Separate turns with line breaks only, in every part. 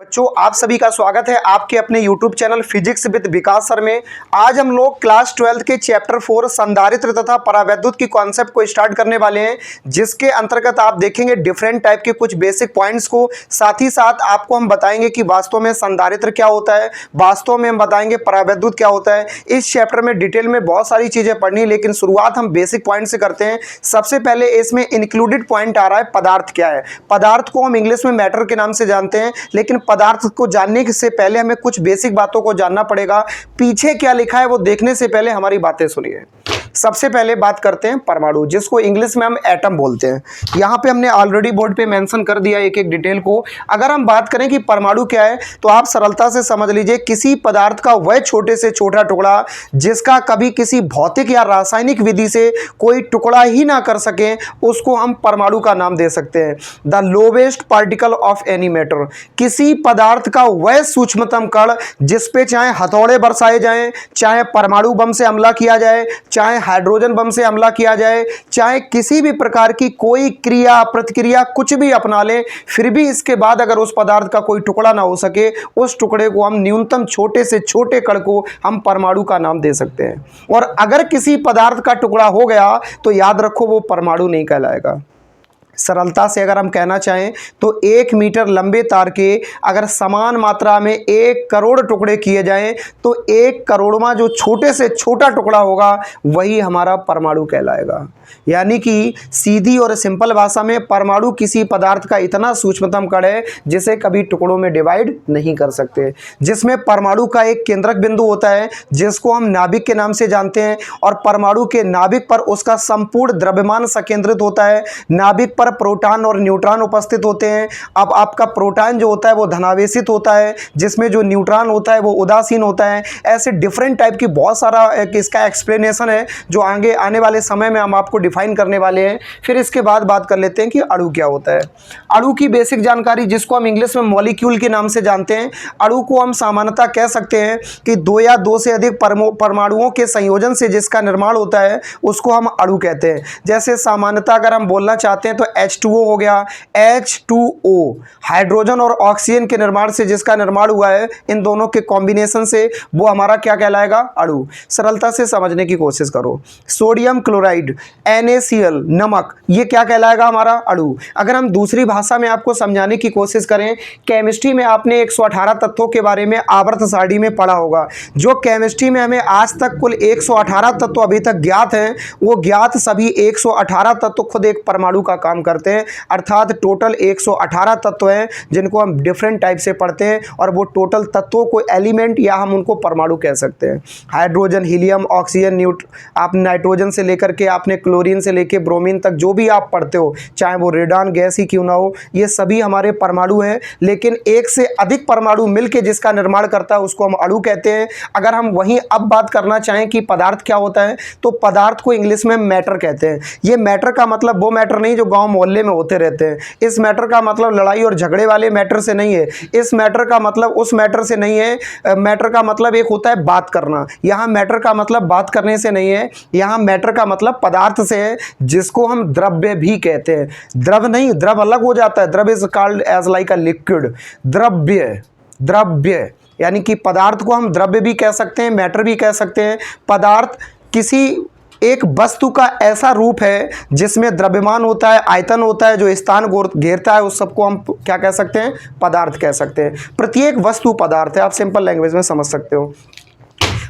बच्चों, आप सभी का स्वागत है आपके अपने YouTube channel physics with Vikas sir में। आज हम लोग क्लास 12 के चैप्टर 4 संधारित्र तथा परावैद्युत की कॉन्सेप्ट को स्टार्ट करने वाले हैं, जिसके अंतर्गत आप देखेंगे डिफरेंट टाइप के कुछ बेसिक पॉइंट्स को। साथ ही साथ आपको हम बताएंगे कि वास्तव में संधारित्र क्या होता है, वास्तव में हम बताएंगे परावैद्युत क्या होता है। इस चैप्टर में डिटेल में बहुत सारी चीजें पढ़नी, लेकिन शुरुआत हम बेसिक पॉइंट से करते हैं। सबसे पहले इसमें इंक्लूडेड पॉइंट आ रहा है पदार्थ क्या है। पदार्थ को हम इंग्लिश में मैटर के नाम से जानते हैं, लेकिन पदार्थ को जानने से पहले हमें कुछ बेसिक बातों को जानना पड़ेगा। पीछे क्या लिखा है वो देखने से पहले हमारी बातें सुनिए। सबसे पहले बात करते हैं परमाणु, जिसको इंग्लिश में हम एटम बोलते हैं। यहाँ पे हमने ऑलरेडी बोर्ड पे मेंशन कर दिया एक एक डिटेल को। अगर हम बात करें कि परमाणु क्या है, तो आप सरलता से समझ लीजिए किसी पदार्थ का वह छोटे से छोटा टुकड़ा जिसका कभी किसी भौतिक या रासायनिक विधि से कोई टुकड़ा ही ना कर सके, उसको हम परमाणु का नाम दे सकते हैं। The lowest particle of any matter, किसी पदार्थ का वह सूक्ष्मतम कण जिसपे चाहे हथौड़े बरसाए जाएं, चाहे परमाणु बम से हमला किया जाए, चाहे हाइड्रोजन बम से हमला किया जाए, चाहे किसी भी प्रकार की कोई क्रिया प्रतिक्रिया कुछ भी अपना लें, फिर भी इसके बाद अगर उस पदार्थ का कोई टुकड़ा ना हो सके, उस टुकड़े को हम न्यूनतम छोटे से छोटे कण को हम परमाणु का नाम दे सकते हैं। और अगर किसी पदार्थ का टुकड़ा हो गया तो याद रखो वो परमाणु नहीं कहलाएगा। सरलता से अगर हम कहना चाहें तो 1 मीटर लंबे तार के अगर समान मात्रा में 1 करोड़ टुकड़े किए जाएं, तो 1 करोड़वां जो छोटे से छोटा टुकड़ा होगा वही हमारा परमाणु कहलाएगा। यानी कि सीधी और सिंपल भाषा में परमाणु किसी पदार्थ का इतना सूक्ष्मतम कण है जिसे कभी टुकड़ों में डिवाइड नहीं कर सकते, जिसमें परमाणु का एक केंद्रक बिंदु होता है जिसको हम नाभिक के नाम से जानते हैं, और परमाणु के नाभिक पर उसका संपूर्ण द्रव्यमान संकेंद्रित होता है। नाभिक पर प्रोटॉन और न्यूट्रॉन उपस्थित होते हैं। अब आपका प्रोटॉन जो होता है वो धनावेशित होता है, जिसमें जो न्यूट्रॉन होता है वो उदासीन होता है। ऐसे डिफरेंट टाइप की बहुत सारा इसका एक्सप्लेनेशन है जो आगे आने वाले समय में हम आपको डिफाइन करने वाले हैं। फिर इसके बाद बात कर लेते हैं कि अणु क्या होता है। अणु की बेसिक जानकारी, जिसको हम इंग्लिश में मॉलिक्यूल के नाम से जानते हैं। अणु को हम सामान्यतः कह सकते हैं कि 2 या 2 से अधिक परमाणुओं के संयोजन से जिसका निर्माण होता है उसको हम अणु कहते हैं। जैसे सामान्यतः अगर हम बोलना चाहते हैं तो H2O हो गया, H2O हाइड्रोजन और ऑक्सीजन के निर्माण से जिसका निर्माण हुआ है, इन दोनों के कॉम्बिनेशन से वो हमारा क्या कहलाएगा, अणु। सरलता से समझने की कोशिश करो। सोडियम क्लोराइड NaCl नमक, ये क्या कहलाएगा, हमारा अणु। अगर हम दूसरी भाषा में आपको समझाने की कोशिश करें, केमिस्ट्री में आपने 118 तत्वों के बारे में आवर्त सारणी में पढ़ा होगा। जो केमिस्ट्री में हमें आज तक कुल 118 तत्व अभी तक ज्ञात हैं, वो ज्ञात सभी 118 तत्व खुद एक परमाणु का काम करते हैं। अर्थात टोटल 118 तत्व हैं जिनको हम डिफरेंट टाइप से पढ़ते हैं, और वो टोटल तत्वों को एलिमेंट या हम उनको परमाणु कह सकते हैं। हाइड्रोजन, हीलियम, ऑक्सीजन, आप नाइट्रोजन से लेकर के आपने क्लोरीन से लेकर ब्रोमीन तक जो भी आप पढ़ते हो, चाहे वो रेडॉन गैस ही क्यों ना हो, ये सभी हमारे परमाणु हैं। लेकिन एक से अधिक परमाणु मिलकर जिसका निर्माण करता है उसको हम अणु कहते हैं। अगर हम वहीं अब बात करना चाहें कि पदार्थ क्या होता है, तो पदार्थ को इंग्लिश में मैटर कहते हैं। ये मैटर का मतलब वो मैटर नहीं जो गांव मोहल्ले में होते रहते हैं। इस मैटर का मतलब लड़ाई और झगड़े वाले मैटर से नहीं है। इस मैटर का मतलब उस मैटर से नहीं है। मैटर का मतलब एक होता है बात करना। यहाँ मैटर का मतलब बात करने से नहीं है, यहाँ मैटर का मतलब पदार्थ से है, जिसको हम द्रव्य भी कहते हैं। द्रव नहीं, द्रव अलग हो जाता है। द्रव is called as like a liquid. द्रव्य, द्रव्य यानी कि पदार्थ को हम द्रव्य भी कह सकते हैं, मैटर भी कह सकते हैं। पदार्थ किसी एक वस्तु का ऐसा रूप है जिसमें द्रव्यमान होता है, आयतन होता है, जो स्थान घेरता है, उस सबको हम क्या कह सकते हैं, पदार्थ कह सकते हैं। प्रत्येक वस्तु पदार्थ है, आप सिंपल लैंग्वेज में समझ सकते हो।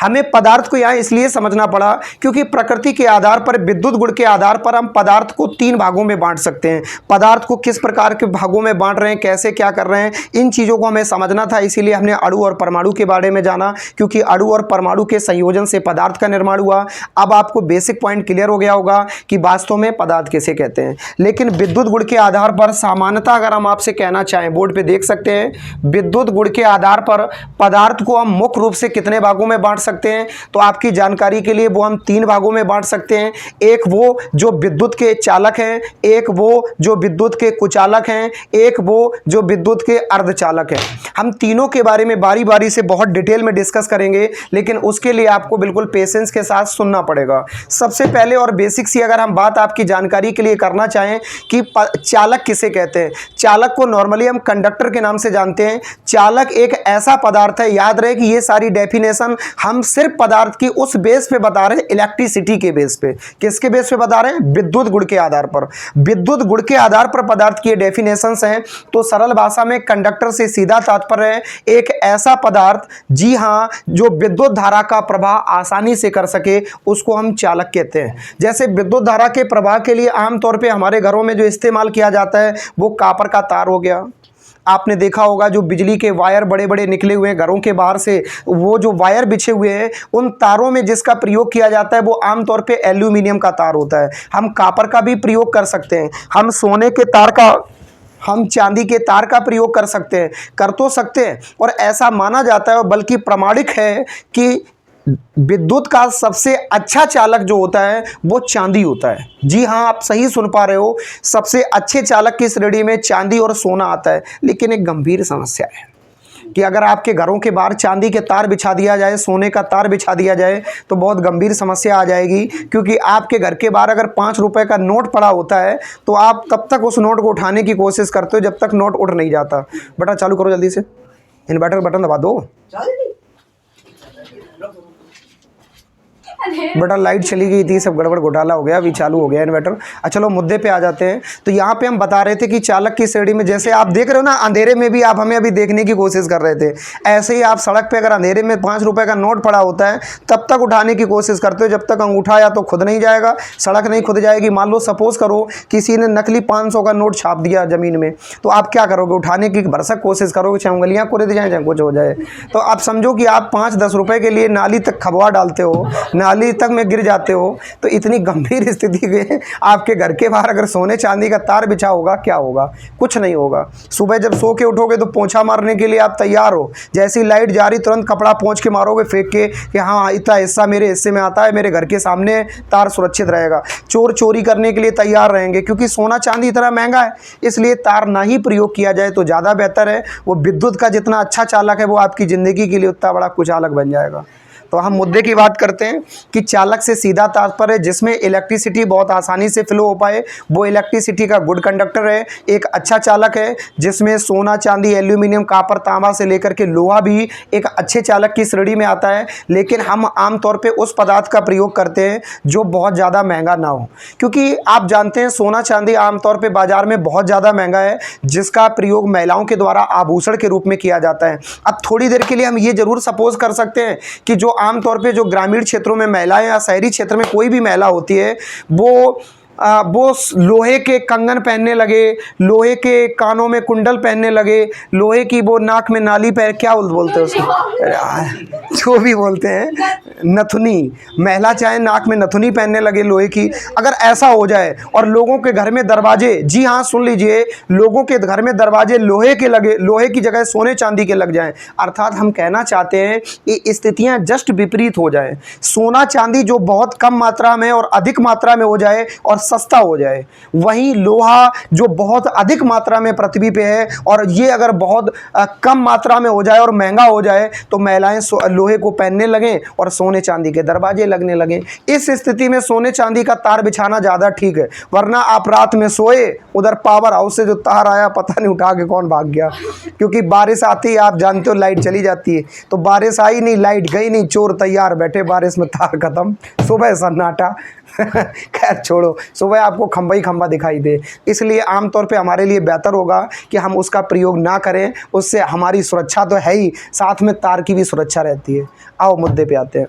हमें पदार्थ को यहाँ इसलिए समझना पड़ा क्योंकि प्रकृति के आधार पर, विद्युत गुण के आधार पर हम पदार्थ को 3 भागों में बांट सकते हैं। पदार्थ को किस प्रकार के भागों में बांट रहे हैं, कैसे क्या कर रहे हैं, इन चीज़ों को हमें समझना था। इसीलिए हमने अणु और परमाणु के बारे में जाना, क्योंकि अणु और परमाणु के संयोजन से पदार्थ का निर्माण हुआ। अब आपको बेसिक पॉइंट क्लियर हो गया होगा कि वास्तव में पदार्थ किसे कहते हैं। लेकिन विद्युत गुण के आधार पर सामान्यतः अगर हम आपसे कहना चाहें, बोर्ड पर देख सकते हैं, विद्युत गुण के आधार पर पदार्थ को हम मुख्य रूप से कितने भागों में बांट सकते हैं, तो आपकी जानकारी के लिए वो हम 3 भागों में बांट सकते हैं। एक वो जो विद्युत के चालक हैं, एक वो जो विद्युत के कुचालक हैं, एक वो जो विद्युत के अर्धचालक हैं। हम तीनों के बारे में बारी बारी से बहुत डिटेल में डिस्कस करेंगे, लेकिन उसके लिए आपको बिल्कुल पेशेंस के साथ सुनना पड़ेगा। सबसे पहले और बेसिक सी अगर हम बात आपकी जानकारी के लिए करना चाहें कि चालक किसे कहते हैं। चालक को नॉर्मली हम कंडक्टर के नाम से जानते हैं। चालक एक ऐसा पदार्थ है, याद रहे कि ये सारी डेफिनेशन हम सिर्फ पदार्थ की उस बेस पे बता रहे हैं, इलेक्ट्रिसिटी के बेस पे। किसके बेस पे बता रहे हैं? विद्युत गुण के आधार पर। विद्युत गुण के आधार पर पदार्थ की डेफिनेशंस हैं। तो सरल भाषा में कंडक्टर से सीधा तात्पर्य है एक ऐसा पदार्थ, जी हां, जो विद्युत धारा का प्रवाह आसानी से कर सके, उसको हम चालक कहते हैं। जैसे विद्युत धारा के प्रवाह के लिए आमतौर पे हमारे घरों में जो इस्तेमाल किया जाता है वो कॉपर का तार हो गया। आपने देखा होगा जो बिजली के वायर बड़े बड़े निकले हुए हैं घरों के बाहर से, वो जो वायर बिछे हुए हैं उन तारों में जिसका प्रयोग किया जाता है वो आमतौर पे एल्यूमिनियम का तार होता है। हम कॉपर का भी प्रयोग कर सकते हैं, हम सोने के तार का, हम चांदी के तार का प्रयोग कर सकते हैं, कर तो सकते हैं। और ऐसा माना जाता है, बल्कि प्रमाणिक है, कि विद्युत का सबसे अच्छा चालक जो होता है वो चांदी होता है। जी हां, आप सही सुन पा रहे हो, सबसे अच्छे चालक की श्रेणी में चांदी और सोना आता है। लेकिन एक गंभीर समस्या है कि अगर आपके घरों के बाहर चांदी के तार बिछा दिया जाए, सोने का तार बिछा दिया जाए, तो बहुत गंभीर समस्या आ जाएगी। क्योंकि आपके घर के बाहर अगर 5 रुपए का नोट पड़ा होता है तो आप तब तक उस नोट को उठाने की कोशिश करते हो जब तक नोट उठ नहीं जाता। बेटा चालू करो जल्दी से, इन्वर्टर बटन दबा दो। बेटा लाइट चली गई थी, सब गड़बड़ घोटाला हो गया, अभी चालू हो गया इन्वर्टर। चलो मुद्दे पे आ जाते हैं। तो यहाँ पे हम बता रहे थे कि चालक की श्रेणी में, जैसे आप देख रहे हो ना, अंधेरे में भी आप हमें अभी देखने की कोशिश कर रहे थे, ऐसे ही आप सड़क पे अगर अंधेरे में 5 रुपए का नोट पड़ा होता है तब तक उठाने की कोशिश करते हो जब तक अंगूठा या तो खुद नहीं जाएगा, सड़क नहीं खुद जाएगी। मान लो सपोज करो किसी ने नकली 500 का नोट छाप दिया जमीन में, तो आप क्या करोगे? उठाने की भरसक कोशिश करोगे, चाहे उंगलियां कुरेद जाए चाहे कुछ हो जाए। तो आप समझो कि आप 5-10 रुपए के लिए नाली तक खबवा डालते हो, नाली तक में गिर जाते हो। तो इतनी गंभीर स्थिति में आपके घर के बाहर अगर सोने चांदी का तार बिछा होगा, क्या होगा? कुछ नहीं होगा। सुबह जब सो के उठोगे तो पोंछा मारने के लिए आप तैयार हो, जैसी लाइट जा रही तुरंत कपड़ा पोंछ के मारोगे फेंक के कि हाँ इतना हिस्सा मेरे हिस्से में आता है, मेरे घर के सामने तार सुरक्षित रहेगा। चोर चोरी करने के लिए तैयार रहेंगे, क्योंकि सोना चांदी इतना महंगा है, इसलिए तार ना ही प्रयोग किया जाए तो ज़्यादा बेहतर है। वो विद्युत का जितना अच्छा चालक है वो आपकी ज़िंदगी के लिए उतना बड़ा कुचालक बन जाएगा। तो हम मुद्दे की बात करते हैं कि चालक से सीधा तात्पर्य जिसमें इलेक्ट्रिसिटी बहुत आसानी से फ्लो हो पाए, वो इलेक्ट्रिसिटी का गुड कंडक्टर है। एक अच्छा चालक है जिसमें सोना चांदी एल्यूमिनियम कॉपर तांबा से लेकर के लोहा भी एक अच्छे चालक की श्रेणी में आता है। लेकिन हम आमतौर पे उस पदार्थ का प्रयोग करते हैं जो बहुत ज़्यादा महंगा ना हो, क्योंकि आप जानते हैं सोना चांदी आमतौर पर बाजार में बहुत ज़्यादा महंगा है, जिसका प्रयोग महिलाओं के द्वारा आभूषण के रूप में किया जाता है। अब थोड़ी देर के लिए हम ये जरूर सपोज कर सकते हैं कि जो आमतौर पे जो ग्रामीण क्षेत्रों में महिलाएं या शहरी क्षेत्र में कोई भी महिला होती है वो लोहे के कंगन पहनने लगे, लोहे के कानों में कुंडल पहनने लगे, लोहे की वो नाक में नाली पहन, क्या बोलते हैं उसको, जो भी बोलते हैं, नथुनी। महिला चाहे नाक में नथुनी पहनने लगे लोहे की। अगर ऐसा हो जाए और लोगों के घर में दरवाजे, जी हाँ सुन लीजिए, लोगों के घर में दरवाजे लोहे के लगे, लोहे की जगह सोने चांदी के लग जाएं, अर्थात हम कहना चाहते हैं कि स्थितियां जस्ट विपरीत हो जाए। सोना चांदी जो बहुत कम मात्रा में और अधिक मात्रा में हो जाए और सस्ता हो जाए, वहीं लोहा जो बहुत अधिक मात्रा में पृथ्वी पे है और ये अगर बहुत कम मात्रा में हो जाए और महंगा हो जाए तो महिलाएं लोहे को पहनने लगें और सोने चांदी के दरवाजे लगने लगें। इस स्थिति में सोने चांदी का तार बिछाना ज़्यादा ठीक है, वरना आप रात में सोए, उधर पावर हाउस से जो तार आया पता नहीं उठा के कौन भाग गया, क्योंकि बारिश आती है, आप जानते हो लाइट चली जाती है। तो बारिश आई नहीं, लाइट गई नहीं, चोर तैयार बैठे, बारिश में तार खत्म, सुबह सन्नाटा। खैर छोड़ो, सुबह आपको खंबा ही खंबा दिखाई दे। इसलिए आमतौर पे हमारे लिए बेहतर होगा कि हम उसका प्रयोग ना करें, उससे हमारी सुरक्षा तो है ही, साथ में तार की भी सुरक्षा रहती है। आओ मुद्दे पे आते हैं।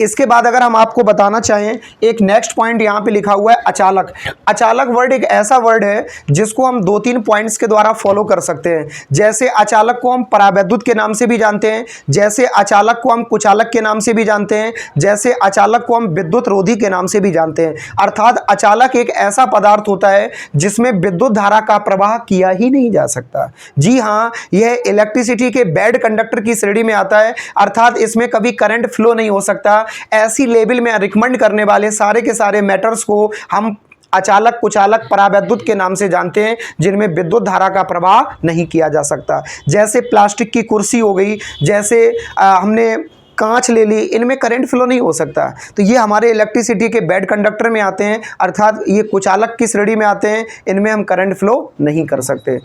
इसके बाद अगर हम आपको बताना चाहें, एक नेक्स्ट पॉइंट यहाँ पे लिखा हुआ है अचालक। अचालक वर्ड एक ऐसा वर्ड है जिसको हम 2-3 पॉइंट्स के द्वारा फॉलो कर सकते हैं। जैसे अचालक को हम परावैद्युत के नाम से भी जानते हैं, जैसे अचालक को हम कुचालक के नाम से भी जानते हैं, जैसे अचालक को हम विद्युत रोधी के नाम से भी जानते हैं। अर्थात अचालक एक ऐसा पदार्थ होता है जिसमें विद्युत धारा का प्रवाह किया ही नहीं जा सकता। जी हाँ, यह इलेक्ट्रिसिटी के बैड कंडक्टर की श्रेणी में आता है, अर्थात इसमें कभी करंट फ्लो नहीं हो सकता। ऐसी लेवल में रिकमेंड करने वाले सारे के सारे मैटर्स को हम अचालक कुचालक परावैद्युत के नाम से जानते हैं, जिनमें विद्युत धारा का प्रवाह नहीं किया जा सकता। जैसे प्लास्टिक की कुर्सी हो गई, जैसे हमने कांच ले ली, इनमें करंट फ्लो नहीं हो सकता। तो ये हमारे इलेक्ट्रिसिटी के बैड कंडक्टर में आते हैं, अर्थात ये कुचालक की श्रेणी में आते हैं, इनमें हम करंट फ्लो नहीं कर सकते।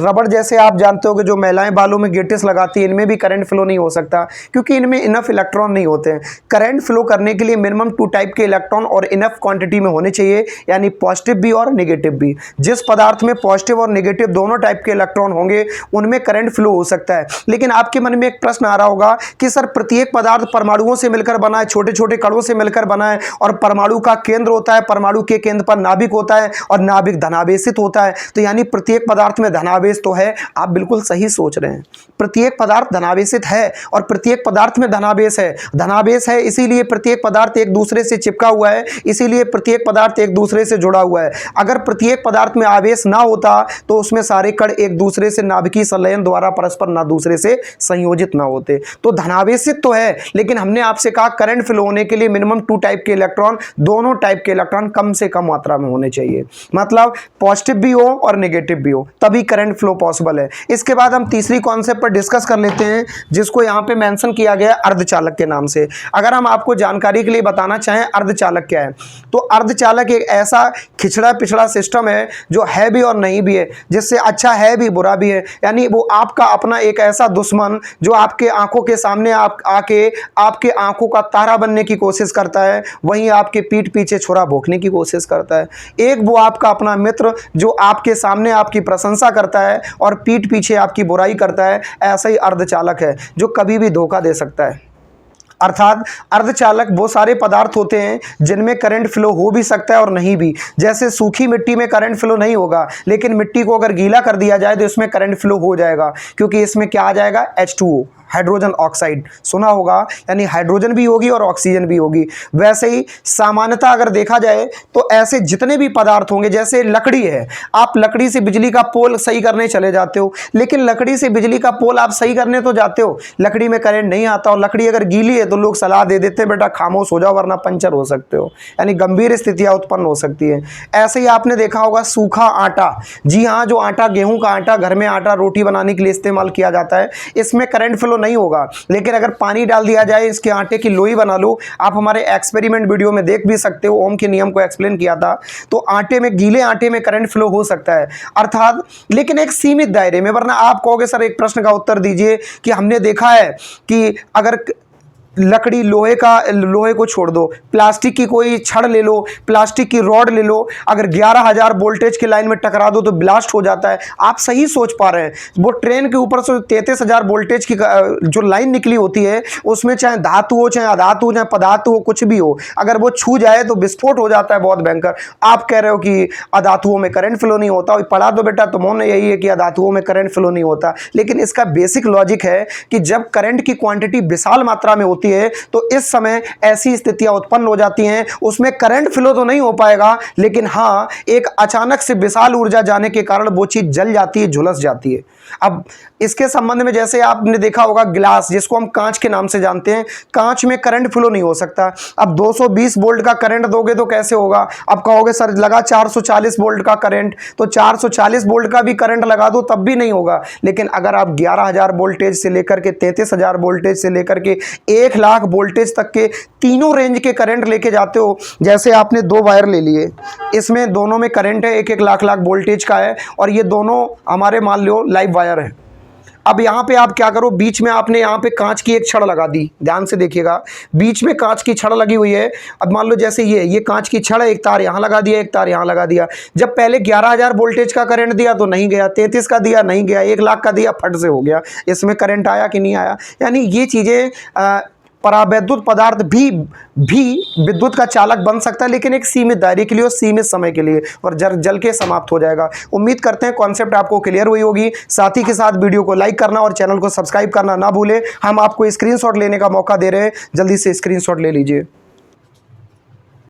रबड़ जैसे आप जानते हो कि जो महिलाएं बालों में गेटिस लगाती हैं, इनमें भी करंट फ्लो नहीं हो सकता, क्योंकि इनमें इनफ इलेक्ट्रॉन नहीं होते हैं। करंट फ्लो करने के लिए मिनिमम 2 टाइप के इलेक्ट्रॉन और इनफ क्वांटिटी में होने चाहिए, यानी पॉजिटिव भी और नेगेटिव भी। जिस पदार्थ में पॉजिटिव और नेगेटिव दोनों टाइप के इलेक्ट्रॉन होंगे, उनमें करंट फ्लो हो सकता है। लेकिन आपके मन में एक प्रश्न आ रहा होगा कि सर प्रत्येक पदार्थ परमाणुओं से मिलकर बना है, छोटे छोटे कणों से मिलकर बना है, और परमाणु का केंद्र होता है, परमाणु के केंद्र पर नाभिक होता है और नाभिक धनावेशित होता है, तो यानी प्रत्येक पदार्थ में धनावेश तो है। आप बिल्कुल सही सोच रहे हैं, प्रत्येक पदार्थ धनावेशित है और प्रत्येक पदार्थ में धनावेश है। धनावेश है इसीलिए प्रत्येक पदार्थ एक दूसरे से चिपका हुआ है, इसीलिए प्रत्येक पदार्थ एक दूसरे से जुड़ा हुआ है। अगर प्रत्येक पदार्थ में आवेश ना होता तो उसमें सारे कण एक दूसरे से नाभिकीय संलयन द्वारा परस्पर ना दूसरे से संयोजित ना होते। तो धनावेशित तो है, लेकिन हमने आपसे कहा करंट फ्लो होने के लिए मिनिमम 2 टाइप के इलेक्ट्रॉन, दोनों टाइप के इलेक्ट्रॉन कम से कम मात्रा में होने चाहिए, मतलब पॉजिटिव भी हो और नेगेटिव भी हो, तभी करंट फ्लो पॉसिबल है। इसके बाद हम तीसरी कॉन्सेप्ट पर डिस्कस कर लेते हैं, जिसको यहां पे मेंशन किया गया अर्धचालक के नाम से। अगर हम आपको जानकारी के लिए बताना चाहें अर्धचालक क्या है, तो अर्धचालक एक ऐसा खिचड़ा पिछड़ा सिस्टम है जो है भी और नहीं भी है, जिससे अच्छा है भी बुरा भी है। यानी वो आपका अपना एक ऐसा दुश्मन जो आपके आंखों के सामने आके आपके आंखों का तारा बनने की कोशिश करता है, वहीं आपके पीठ पीछे छुरा भोंकने की कोशिश करता है। एक वो आपका अपना मित्र जो आपके सामने आपकी प्रशंसा करता है और पीठ पीछे आपकी बुराई करता है, ऐसा ही अर्धचालक है जो कभी भी धोखा दे सकता है। अर्थात अर्धचालक वो सारे पदार्थ होते हैं जिनमें करंट फ्लो हो भी सकता है और नहीं भी। जैसे सूखी मिट्टी में करंट फ्लो नहीं होगा, लेकिन मिट्टी को अगर गीला कर दिया जाए तो इसमें करंट फ्लो हो जाएगा, क्योंकि इसमें क्या आ जाएगा, H2O, हाइड्रोजन ऑक्साइड, सुना होगा, यानी हाइड्रोजन भी होगी और ऑक्सीजन भी होगी। वैसे ही सामान्यतः अगर देखा जाए तो ऐसे जितने भी पदार्थ होंगे, जैसे लकड़ी है, आप लकड़ी से बिजली का पोल सही करने चले जाते हो, लेकिन लकड़ी से बिजली का पोल आप सही करने तो जाते हो, लकड़ी में करंट नहीं आता, और लकड़ी अगर गीली है तो लोग सलाह दे देते हैं बेटा खामोश हो जाओ वरना पंचर हो सकते हो, यानी गंभीर स्थितियां उत्पन्न हो सकती है। ऐसे ही आपने देखा होगा सूखा आटा, जी हाँ, जो आटा, गेहूं का आटा, घर में आटा रोटी बनाने के लिए इस्तेमाल किया जाता है, इसमें करंट फ्लो नहीं होगा, लेकिन अगर पानी डाल दिया जाए, इसके आटे की लोई बना लो, आप हमारे एक्सपेरिमेंट वीडियो में देख भी सकते हो, ओम के नियम को एक्सप्लेन किया था, तो आटे में, गीले आटे में करंट फ्लो हो सकता है, अर्थात लेकिन एक सीमित दायरे में। वरना आप कहोगे सर एक प्रश्न का उत्तर दीजिए कि हमने देखा है कि अगर लकड़ी, लोहे को छोड़ दो, प्लास्टिक की कोई छड़ ले लो, प्लास्टिक की रॉड ले लो, अगर 11,000 वोल्टेज की लाइन में टकरा दो तो ब्लास्ट हो जाता है। आप सही सोच पा रहे हैं, वो ट्रेन के ऊपर से 33,000 वोल्टेज की जो लाइन निकली होती है, उसमें चाहे धातु हो, चाहे अधातु हो, चाहे पदार्थ हो, कुछ भी हो, अगर वो छू जाए तो विस्फोट हो जाता है बहुत भयंकर। आप कह रहे हो कि अधातुओं में करंट फ्लो नहीं होता, पढ़ा दो बेटा तुमने यही है कि अधातुओं में करंट फ्लो नहीं होता, लेकिन इसका बेसिक लॉजिक है कि जब करंट की क्वांटिटी विशाल मात्रा में है तो इस समय ऐसी स्थितियां उत्पन्न हो जाती हैं, उसमें करंट फ्लो तो नहीं हो पाएगा, लेकिन हां एक अचानक से विशाल ऊर्जा जाने के कारण वो चीज जल जाती है, झुलस जाती है। अब इसके संबंध में जैसे आपने देखा होगा ग्लास, जिसको हम कांच के नाम से जानते हैं, कांच में करंट फ्लो नहीं हो सकता। अब 220 वोल्ट का करंट दोगे तो कैसे होगा? अब कहोगे सर लगा 440 वोल्ट का करंट, तो 440 वोल्ट का भी करंट लगा दो तब भी नहीं होगा। लेकिन अगर आप 11,000 वोल्टेज से लेकर के 33,000 वोल्टेज से लेकर के 1,00,000 वोल्टेज तक के तीनों रेंज के करंट लेके जाते हो, जैसे आपने 2 वायर ले लिए, इसमें दोनों में करंट है 1-1 लाख वोल्टेज का है, और ये दोनों हमारे मान लो लाइव वायर है। अब यहाँ पे आप क्या करो, बीच में आपने यहाँ पे कांच की एक छड़ लगा दी, ध्यान से देखिएगा, बीच में कांच की छड़ लगी हुई है। अब मान लो जैसे ये कांच की छड़ है, एक तार यहाँ लगा दिया, एक तार यहाँ लगा दिया। जब पहले 11,000 वोल्टेज का करंट दिया तो नहीं गया, 33 का दिया नहीं गया, 1,00,000 का दिया फट से हो गया। इसमें करंट आया कि नहीं आया? यानी ये चीज़ें परावैद्युत पदार्थ भी विद्युत का चालक बन सकता है, लेकिन एक सीमित दायरे के लिए और सीमित समय के लिए, और जल के समाप्त हो जाएगा। उम्मीद करते हैं कॉन्सेप्ट आपको क्लियर हुई होगी। साथ ही के साथ वीडियो को लाइक करना और चैनल को सब्सक्राइब करना ना भूलें। हम आपको स्क्रीनशॉट लेने का मौका दे रहे हैं, जल्दी से स्क्रीनशॉट ले लीजिए।